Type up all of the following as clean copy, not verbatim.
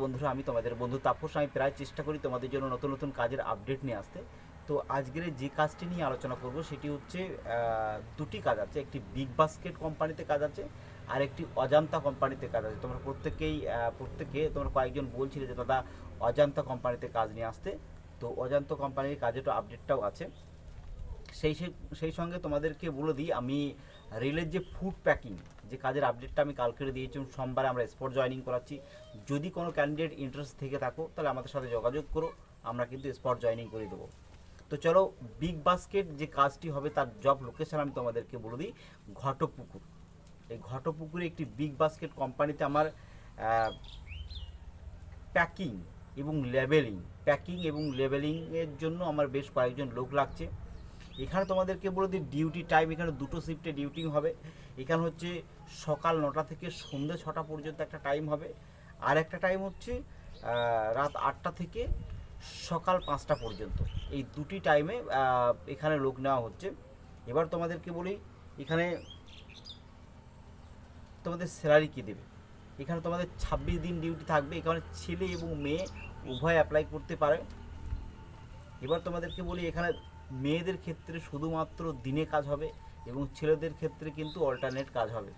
বন্ধুরা, আমি তোমাদের বন্ধু তাপস। আমি প্রায় চেষ্টা করি তোমাদের জন্য নতুন নতুন কাজের আপডেট নিয়ে আসতে। তো আজকের যে কাজটি নিয়ে আলোচনা করব সেটি হচ্ছে দুটি কাজ আছে। একটি বিগ বাস্কেট কোম্পানিতে কাজ আছে, আর একটি অজান্তা কোম্পানিতে কাজ আছে। তোমরা প্রত্যেকে তোমরা কয়েকজন বলছিলে যে দাদা অজান্তা কোম্পানিতে কাজ নিয়ে আসতে। তো অজান্তা কোম্পানির কাজের আপডেটটাও আছে। সেই সেই সেই সঙ্গে তোমাদেরকে বলে দিই, আমি রেলের যে ফুড প্যাকিং যে কাজের আপডেটটা আমি কালকে দিয়েছিলাম, সোমবারে আমরা স্পট জয়েনিং করাচ্ছি। যদি কোনো ক্যান্ডিডেট ইন্টারেস্ট থেকে থাকো তাহলে আমাদের সাথে যোগাযোগ করো, আমরা কিন্তু স্পট জয়েনিং করে দেবো। তো চলো, বিগ বাস্কেট যে কাজটি হবে তার জব লোকেশন আমি তোমাদেরকে বলে দিই। ঘটপুকুর। এই ঘটপুকুরে একটি বিগ বাস্কেট কোম্পানিতে আমার প্যাকিং এবং লেবেলিংয়ের জন্য আমার বেশ কয়েকজন লোক লাগছে। এখানে তোমাদেরকে বলে দিই ডিউটি টাইম, এখানে দুটো শিফটে ডিউটিং হবে। এখানে হচ্ছে সকাল 9টা থেকে সন্ধ্যে 6টা পর্যন্ত একটা টাইম হবে, আর একটা টাইম হচ্ছে রাত 8টা থেকে সকাল 5টা পর্যন্ত। এই দুটি টাইমে এখানে লোক নেওয়া হচ্ছে। এবার তোমাদেরকে বলি এখানে তোমাদের স্যালারি কী দেবে। এখানে তোমাদের 26 দিন ডিউটি থাকবে। এখানে ছেলে এবং মেয়ে উভয় অ্যাপ্লাই করতে পারে। এবার তোমাদেরকে বলি এখানে মেয়েদের ক্ষেত্রে শুধুমাত্র দিনে কাজ হবে এবং ছেলেদের ক্ষেত্রে কিন্তু অল্টারনেট কাজ হবে।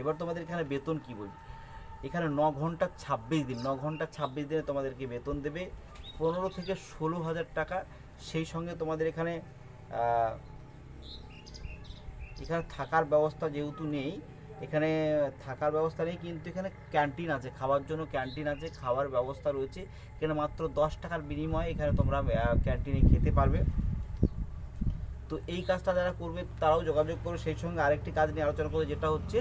এবার তোমাদের এখানে বেতন কী বলি, এখানে 9 ঘন্টা 26 দিন, 9 ঘন্টা 26 দিনে তোমাদেরকে বেতন দেবে 15 থেকে 16,000 টাকা। সেই সঙ্গে তোমাদের এখানে থাকার ব্যবস্থা যেহেতু নেই, এখানে থাকার ব্যবস্থা নেই, কিন্তু এখানে ক্যান্টিন আছে, খাওয়ার জন্য ক্যান্টিন আছে, খাওয়ার ব্যবস্থা রয়েছে। এখানে মাত্র 10 টাকার বিনিময়ে এখানে তোমরা ক্যান্টিনে খেতে পারবে। তো এই কাজটা যারা করবে তারাও যোগাযোগ করো। সেই সঙ্গে আরেকটি কাজ নিয়ে আলোচনা করবে, যেটা হচ্ছে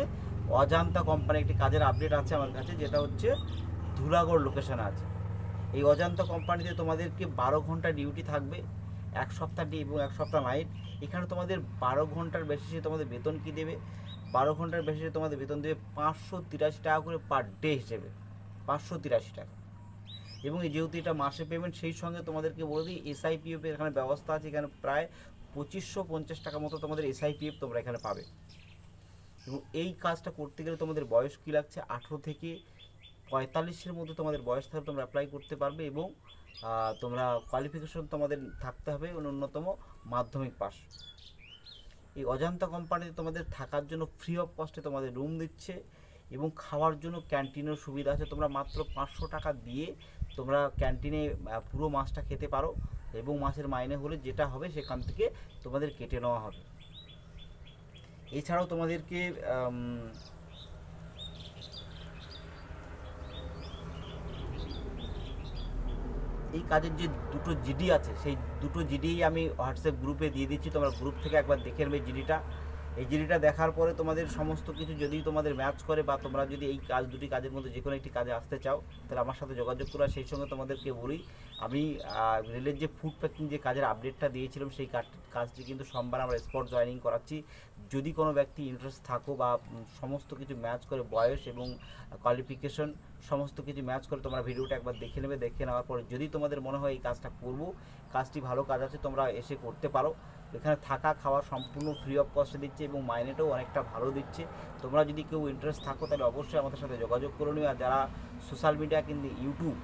অজান্তা কোম্পানি একটি কাজের আপডেট আছে আমার কাছে, যেটা হচ্ছে ধুলাগড় লোকেশনে আছে। এই অজান্তা কোম্পানিতে তোমাদেরকে 12 ঘন্টা ডিউটি থাকবে, এক সপ্তাহ ডে এবং এক সপ্তাহ নাইট। এখানে তোমাদের 12 ঘন্টার বেসিসে তোমাদের বেতন কী দেবে, 12 ঘন্টার বেসিসে তোমাদের বেতন দেবে 583 টাকা করে পার ডে হিসেবে, 583 টাকা। এবং এই যেহেতু এটা মাসে পেমেন্ট, সেই সঙ্গে তোমাদেরকে বলে দিই SIPF এর এখানে ব্যবস্থা আছে। এখানে প্রায় 2550 টাকা মতো তোমাদের SIPF তোমরা এখানে পাবে। এবং এই কাজটা করতে গেলে তোমাদের বয়স কী লাগছে, 18 থেকে 45-এর মধ্যে তোমাদের বয়স থাকলে তোমরা অ্যাপ্লাই করতে পারবে। এবং তোমরা কোয়ালিফিকেশন তোমাদের থাকতে হবে ন্যূনতম মাধ্যমিক পাস। এই অজান্তা কোম্পানিতে তোমাদের থাকার জন্য ফ্রি অফ কস্টে তোমাদের রুম দিচ্ছে এবং খাওয়ার জন্য ক্যান্টিনের সুবিধা আছে। তোমরা মাত্র 500 টাকা দিয়ে তোমরা ক্যান্টিনে পুরো মাসটা খেতে পারো, এবং মাসের মাইনে হলে যেটা হবে সেখান থেকে তোমাদের কেটে নেওয়া হবে। এছাড়াও তোমাদেরকে এই কাজের যে দুটো জিডি আছে, সেই দুটো জিডি আমি হোয়াটসঅ্যাপ গ্রুপে দিয়ে দিচ্ছি। তোমরা গ্রুপ থেকে একবার দেখে নেবে জিডিটা। এই জিডিটা দেখার পরে তোমাদের সমস্ত কিছু যদি তোমাদের ম্যাচ করে, বা তোমরা যদি এই দুটি কাজের মধ্যে যে কোনো একটি কাজে আসতে চাও, তাহলে আমার সাথে যোগাযোগ করা। সেই সঙ্গে তোমাদেরকে বলি, আমি রেলের যে ফুড প্যাকিং যে কাজের আপডেটটা দিয়েছিলাম, সেই কাজটি কিন্তু সোমবার আমরা স্পট জয়েনিং করাচ্ছি। যদি কোনো ব্যক্তি ইন্টারেস্ট থাকো বা সমস্ত কিছু ম্যাচ করে, বয়স এবং কোয়ালিফিকেশন সমস্ত কিছু ম্যাচ করে, তোমরা ভিডিওটা একবার দেখে নেবে। দেখে নেওয়ার পরে যদি তোমাদের মনে হয় এই কাজটা করবো, কাজটি ভালো কাজ আছে, তোমরা এসে করতে পারো। এখানে থাকা খাওয়া সম্পূর্ণ ফ্রি অফ কস্টে দিচ্ছে এবং মাইনেটাও অনেকটা ভালো দিচ্ছে। তোমরা যদি কেউ ইন্টারেস্ট থাকো তাহলে অবশ্যই আমাদের সাথে যোগাযোগ করে নিও। আর যারা সোশ্যাল মিডিয়া কিন্তু ইউটিউব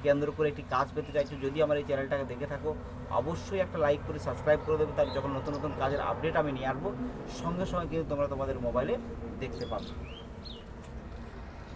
কেন্দ্র করে একটি কাজ পেতে চাইছো, যদি আমার এই চ্যানেলটাকে দেখে থাকো, অবশ্যই একটা লাইক করে সাবস্ক্রাইব করে দেবে। তাহলে যখন নতুন নতুন কাজের আপডেট আমি নিয়ে আসবো, সঙ্গে সঙ্গে কিন্তু তোমরা তোমাদের মোবাইলে দেখতে পাবে।